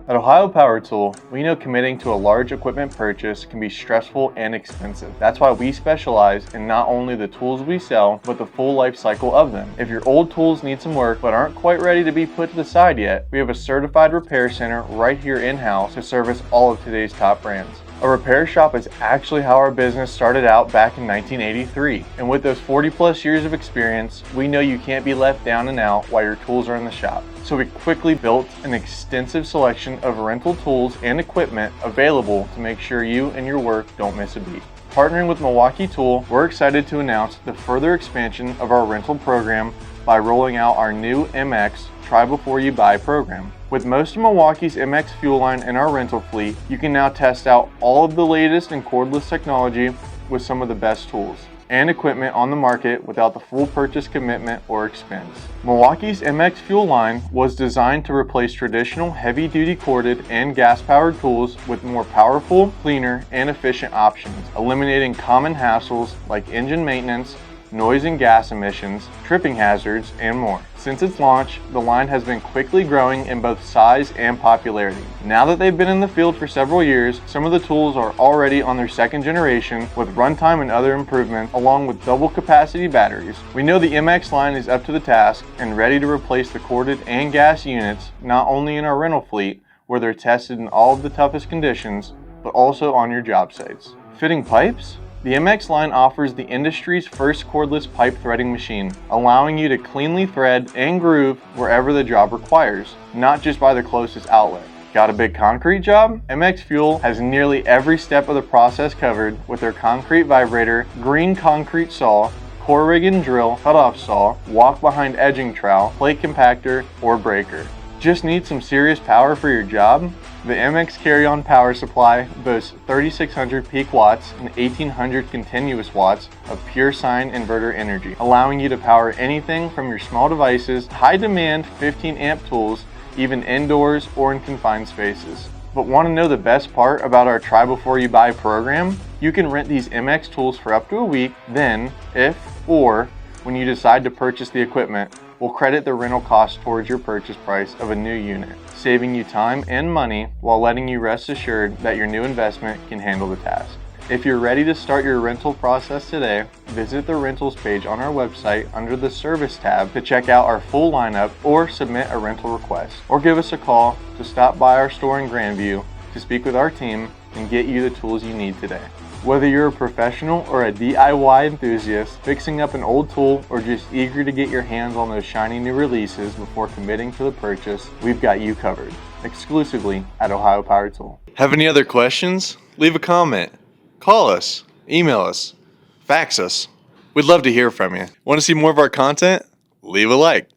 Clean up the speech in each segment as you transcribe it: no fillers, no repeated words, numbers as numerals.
At Ohio Power Tool, we know committing to a large equipment purchase can be stressful and expensive. That's why we specialize in not only the tools we sell, but the full life cycle of them. If your old tools need some work but aren't quite ready to be put to the side yet, we have a certified repair center right here in-house to service all of today's top brands. A repair shop is actually how our business started out back in 1983. And with those 40 plus years of experience, we know you can't be left down and out while your tools are in the shop. So we quickly built an extensive selection of rental tools and equipment available to make sure you and your work don't miss a beat. Partnering with Milwaukee Tool, we're excited to announce the further expansion of our rental program by rolling out our new MX Try Before You Buy program. With most of Milwaukee's MX fuel line in our rental fleet, you can now test out all of the latest in cordless technology with some of the best tools and equipment on the market without the full purchase commitment or expense. Milwaukee's MX fuel line was designed to replace traditional heavy-duty corded and gas-powered tools with more powerful, cleaner, and efficient options, eliminating common hassles like engine maintenance, noise and gas emissions, tripping hazards, and more. Since its launch, the line has been quickly growing in both size and popularity. Now that they've been in the field for several years, some of the tools are already on their second generation with runtime and other improvements, along with double capacity batteries. We know the MX line is up to the task and ready to replace the corded and gas units, not only in our rental fleet, where they're tested in all of the toughest conditions, but also on your job sites. Fitting pipes? The MX line offers the industry's first cordless pipe threading machine, allowing you to cleanly thread and groove wherever the job requires, not just by the closest outlet. Got a big concrete job? MX Fuel has nearly every step of the process covered with their concrete vibrator, green concrete saw, core rig and drill, cutoff saw, walk behind edging trowel, plate compactor, or breaker. Just need some serious power for your job? The MX carry-on power supply boasts 3600 peak watts and 1800 continuous watts of pure sine inverter energy, allowing you to power anything from your small devices, high-demand 15-amp tools, even indoors or in confined spaces. But want to know the best part about our Try Before You Buy program? You can rent these MX tools for up to a week, then, if or when you decide to purchase the equipment, we'll credit the rental cost towards your purchase price of a new unit, saving you time and money while letting you rest assured that your new investment can handle the task. If you're ready to start your rental process today, visit the rentals page on our website under the service tab to check out our full lineup or submit a rental request. Or give us a call to stop by our store in Grandview to speak with our team and get you the tools you need today. Whether you're a professional or a DIY enthusiast, fixing up an old tool, or just eager to get your hands on those shiny new releases before committing to the purchase, we've got you covered, exclusively at Ohio Power Tool. Have any other questions? Leave a comment. Call us, email us, fax us. We'd love to hear from you. Want to see more of our content? Leave a like,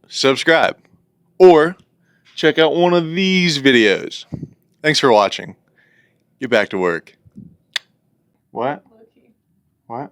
subscribe, or check out one of these videos. Thanks for watching. Get back to work. What? What?